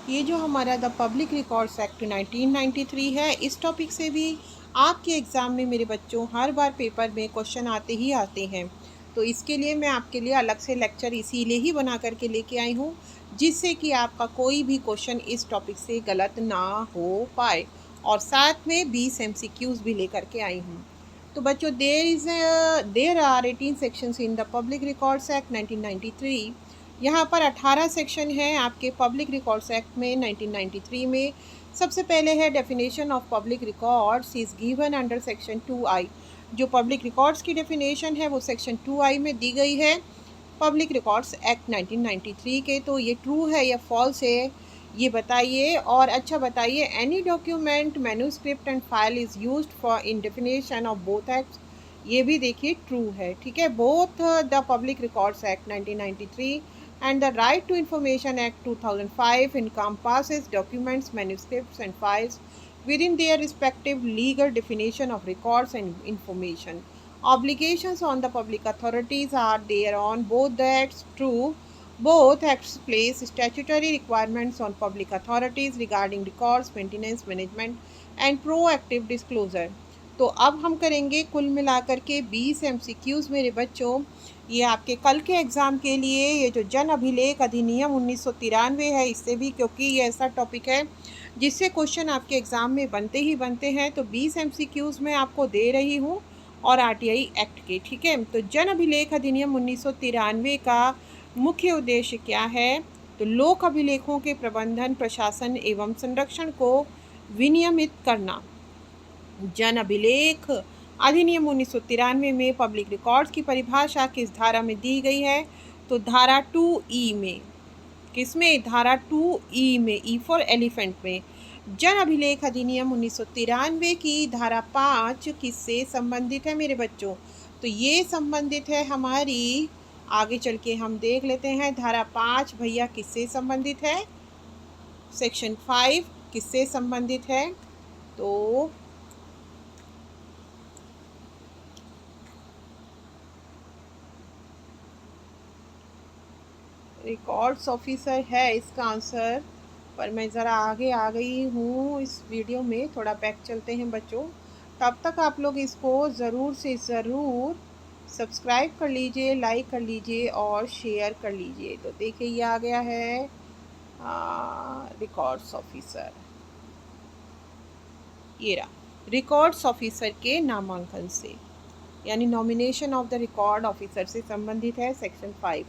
ये जो हमारा द पब्लिक रिकॉर्ड्स एक्ट 1993 है, इस टॉपिक से भी आपके एग्ज़ाम में मेरे बच्चों हर बार पेपर में क्वेश्चन आते ही आते हैं। तो इसके लिए मैं आपके लिए अलग से लेक्चर इसीलिए ही बना करके लेके आई हूँ, जिससे कि आपका कोई भी क्वेश्चन इस टॉपिक से गलत ना हो पाए, और साथ में 20 MCQs भी लेकर के आई हूँ। तो बच्चों, there are 18 sections in the public records act 1993। यहाँ पर 18 सेक्शन हैं आपके पब्लिक रिकॉर्ड्स एक्ट में 1993 में। सबसे पहले है definition of public records is given under section 2I। जो पब्लिक रिकॉर्ड्स की डेफिनेशन है वो सेक्शन 2I में दी गई है पब्लिक रिकॉर्ड्स एक्ट 1993 के। तो ये ट्रू है या फॉल्स है, ये बताइए। और अच्छा बताइए, any document manuscript and file is used for in definition of both acts, ये भी देखिए ट्रू है। ठीक है, both the public records act 1993 and the Right to Information Act 2005 encompasses documents, manuscripts and files within their respective legal definition of records and information. Obligations on the public authorities are there on both the acts. True, both acts place statutory requirements on public authorities regarding records, maintenance, management and proactive disclosure. तो अब हम करेंगे कुल मिलाकर के 20 MCQs मेरे बच्चों। ये आपके कल के एग्ज़ाम के लिए ये जो जन अभिलेख अधिनियम 1993 है, इससे भी, क्योंकि ये ऐसा टॉपिक है जिससे क्वेश्चन आपके एग्ज़ाम में बनते ही बनते हैं, तो 20 MCQs मैं आपको दे रही हूँ और RTI एक्ट के। ठीक है, तो जन अभिलेख अधिनियम 1993 का मुख्य उद्देश्य क्या है? तो लोक अभिलेखों के प्रबंधन, प्रशासन एवं संरक्षण को विनियमित करना। जन अभिलेख अधिनियम 1993 में पब्लिक रिकॉर्ड्स की परिभाषा किस धारा में दी गई है? तो धारा 2E में। किसमें? धारा 2E में, ई फॉर एलिफेंट में। जन अभिलेख अधिनियम 1993 की धारा 5 किससे संबंधित है मेरे बच्चों? तो ये संबंधित है हमारी, आगे चल के हम देख लेते हैं। धारा 5 भैया किससे संबंधित है? सेक्शन 5 किससे संबंधित है? तो रिकॉर्ड्स ऑफिसर है इसका आंसर, पर मैं ज़रा आगे आ गई हूँ इस वीडियो में, थोड़ा बैक चलते हैं बच्चों। तब तक आप लोग इसको ज़रूर से ज़रूर सब्सक्राइब कर लीजिए, लाइक कर लीजिए और शेयर कर लीजिए। तो देखिए ये आ गया है रिकॉर्ड्स ऑफिसर, ये रहा। रिकॉर्ड्स ऑफिसर के नामांकन से, यानी nomination of the record officer से संबंधित है सेक्शन 5।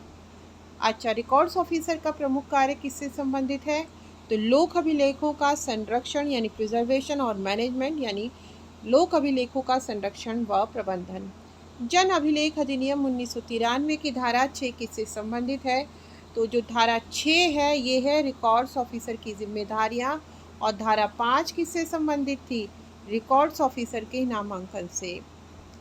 अच्छा, रिकॉर्ड्स ऑफिसर का प्रमुख कार्य किससे संबंधित है? तो लोक अभिलेखों का संरक्षण यानी प्रिजर्वेशन और मैनेजमेंट, यानी लोक अभिलेखों का संरक्षण व प्रबंधन। जन अभिलेख अधिनियम 1993 की धारा 6 किससे संबंधित है? तो जो धारा 6 है ये है रिकॉर्ड्स ऑफिसर की जिम्मेदारियां, और धारा 5 किससे संबंधित थी? रिकॉर्ड्स ऑफिसर के नामांकन से।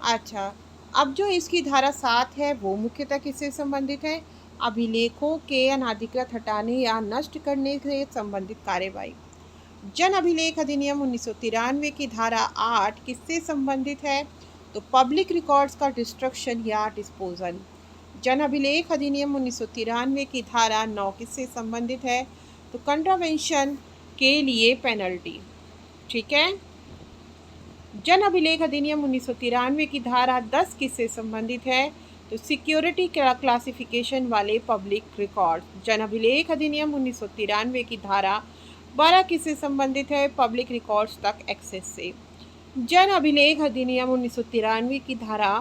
अच्छा, अब जो इसकी धारा 7 है वो मुख्यतः किससे संबंधित है? अभिलेखों के अनाधिकृत हटाने या नष्ट करने से संबंधित कार्यवाही। जन अभिलेख अधिनियम 1993 की धारा 8 किससे संबंधित है? तो पब्लिक रिकॉर्ड्स का डिस्ट्रक्शन या डिस्पोजल। जन अभिलेख अधिनियम 1993 की धारा 9 किससे संबंधित है? तो कंट्रावेंशन के लिए पेनल्टी। ठीक है, जन अभिलेख अधिनियम 1993 की धारा 10 किससे संबंधित है? तो सिक्योरिटी क्लासिफिकेशन वाले पब्लिक रिकॉर्ड। जन अभिलेख अधिनियम 1993 की धारा 12 किससे संबंधित है? पब्लिक रिकॉर्ड्स तक एक्सेस से। जन अभिलेख अधिनियम 1993 की धारा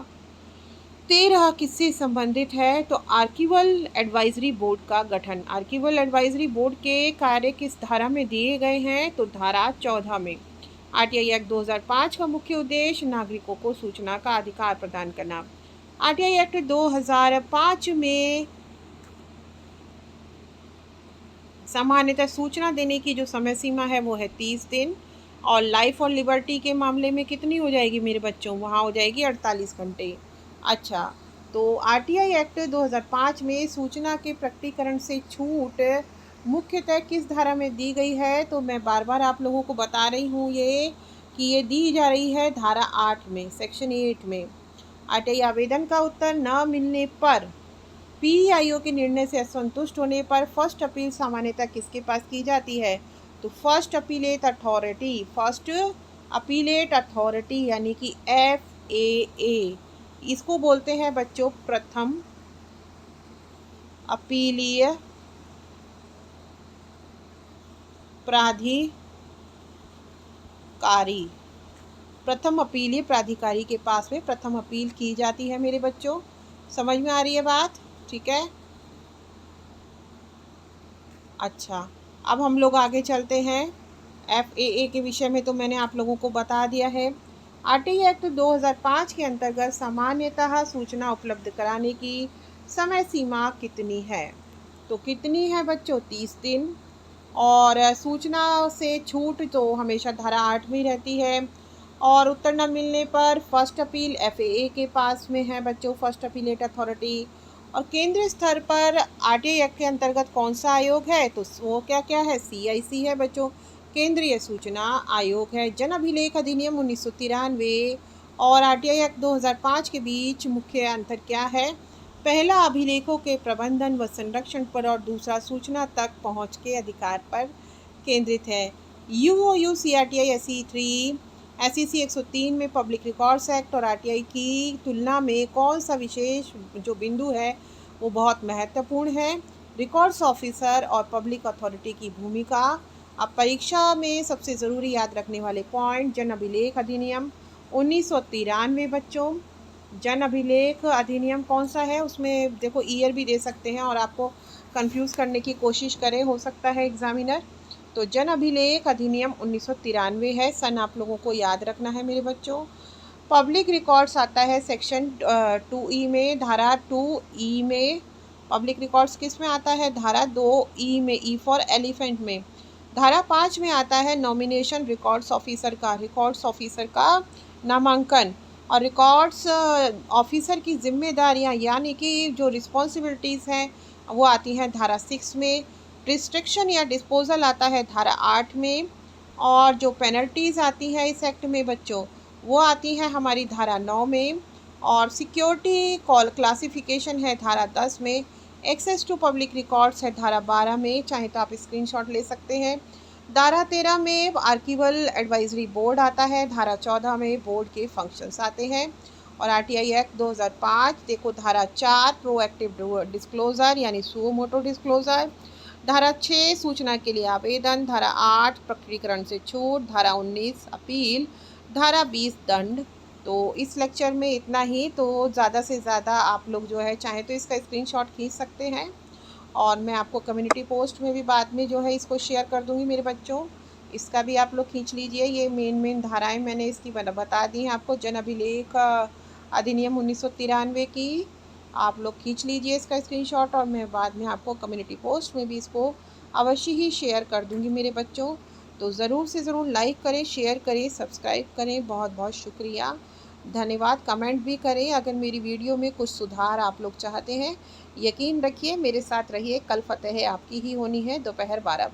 13 किससे संबंधित है? तो आर्किवल एडवाइजरी बोर्ड का गठन। आर्किवल एडवाइजरी बोर्ड के कार्य किस धारा में दिए गए हैं? तो धारा 14 में। RTI एक्ट 2005 का मुख्य उद्देश्य नागरिकों को सूचना का अधिकार प्रदान करना। RTI एक्ट 2005 में सामान्यतः सूचना देने की जो समय सीमा है वो है 30 दिन, और लाइफ और लिबर्टी के मामले में कितनी हो जाएगी मेरे बच्चों? वहाँ हो जाएगी 48 घंटे। अच्छा, तो RTI एक्ट 2005 में सूचना के प्रकटीकरण से छूट मुख्यतः किस धारा में दी गई है? तो मैं बार बार आप लोगों को बता रही हूँ ये कि ये दी जा रही है धारा 8 में, सेक्शन 8 में। RTI आवेदन का उत्तर न मिलने पर पीआईओ के निर्णय से असंतुष्ट होने पर फर्स्ट अपील सामान्यतः किसके पास की जाती है? तो फर्स्ट अपीलेट अथॉरिटी यानी कि FAA, इसको बोलते हैं बच्चों प्रथम अपीलीय प्राधिकारी। प्रथम अपीलीय प्राधिकारी के पास में प्रथम अपील की जाती है मेरे बच्चों। समझ में आ रही है बात? ठीक है। अच्छा, अब हम लोग आगे चलते हैं। FAA के विषय में तो मैंने आप लोगों को बता दिया है। RTI एक्ट 2005 के अंतर्गत सामान्यतः सूचना उपलब्ध कराने की समय सीमा कितनी है? तो कितनी है बच्चों? 30 दिन। और सूचना से छूट तो हमेशा धारा 8 में रहती है। और उत्तर न मिलने पर फर्स्ट अपील FAA के पास में है बच्चों, फर्स्ट अपीलेट अथॉरिटी। और केंद्रीय स्तर पर RTI एक्ट के अंतर्गत कौन सा आयोग है? तो वो क्या क्या है? CIC है बच्चों, केंद्रीय सूचना आयोग है। जन अभिलेख अधिनियम 1993 और RTI एक्ट 2005 के बीच मुख्य अंतर क्या है? पहला अभिलेखों के प्रबंधन व संरक्षण पर और दूसरा सूचना तक पहुंच के अधिकार पर केंद्रित है। UOU CRTI SEC 103 में पब्लिक रिकॉर्ड्स एक्ट और RTI की तुलना में कौन सा विशेष जो बिंदु है वो बहुत महत्वपूर्ण है? रिकॉर्ड्स ऑफिसर और पब्लिक अथॉरिटी की भूमिका। अब परीक्षा में सबसे ज़रूरी याद रखने वाले पॉइंट, जन अभिलेख अधिनियम 1993 बच्चों। जन अभिलेख अधिनियम कौन सा है? उसमें देखो ईयर भी दे सकते हैं और आपको कंफ्यूज करने की कोशिश करें, हो सकता है एग्जामिनर। तो जन अभिलेख अधिनियम 1993 है, सन आप लोगों को याद रखना है मेरे बच्चों। पब्लिक रिकॉर्ड्स आता है सेक्शन 2E में, धारा 2E में। पब्लिक रिकॉर्ड्स किस में आता है? धारा 2E में, E फॉर एलिफेंट में। धारा 5 में आता है नॉमिनेशन रिकॉर्ड्स ऑफिसर का नामांकन। और रिकॉर्ड्स ऑफिसर की जिम्मेदारियां यानी कि जो रिस्पॉन्सिबिलिटीज़ हैं वो आती हैं धारा 6 में। रिस्ट्रिक्शन या डिस्पोजल आता है धारा 8 में। और जो पेनल्टीज़ आती हैं इस एक्ट में बच्चों वो आती हैं हमारी धारा 9 में। और सिक्योरिटी कॉल क्लासिफिकेशन है धारा 10 में। एक्सेस टू पब्लिक रिकॉर्ड्स है धारा 12 में, चाहे तो आप स्क्रीनशॉट ले सकते हैं। धारा 13 में आर्किवल एडवाइजरी बोर्ड आता है। धारा 14 में बोर्ड के फंक्शंस आते हैं। और RTI एक्ट 2005 देखो, धारा 4 प्रोएक्टिव डिस्क्लोज़र यानी सुओ मोटो डिस्क्लोज़र। धारा 6 सूचना के लिए आवेदन। धारा 8 प्रकटीकरण से छूट। धारा 19 अपील। धारा 20 दंड। तो इस लेक्चर में इतना ही। तो ज़्यादा से ज़्यादा आप लोग जो है चाहे तो इसका स्क्रीनशॉट खींच सकते हैं और मैं आपको कम्युनिटी पोस्ट में भी बाद में जो है इसको शेयर कर दूंगी मेरे बच्चों। इसका भी आप लोग खींच लीजिए। ये मेन धाराएं मैंने इसकी बता दी हैं आपको। जन अभिलेख अधिनियम 1993 की आप लोग खींच लीजिए इसका स्क्रीनशॉट और मैं बाद में आपको कम्युनिटी पोस्ट में भी इसको अवश्य ही शेयर कर दूंगी मेरे बच्चों। तो ज़रूर से ज़रूर लाइक करें, शेयर करें, सब्सक्राइब करें। बहुत बहुत शुक्रिया, धन्यवाद। कमेंट भी करें अगर मेरी वीडियो में कुछ सुधार आप लोग चाहते हैं। यकीन रखिए, मेरे साथ रहिए। कल फतेह आपकी ही होनी है दोपहर 12 बजे।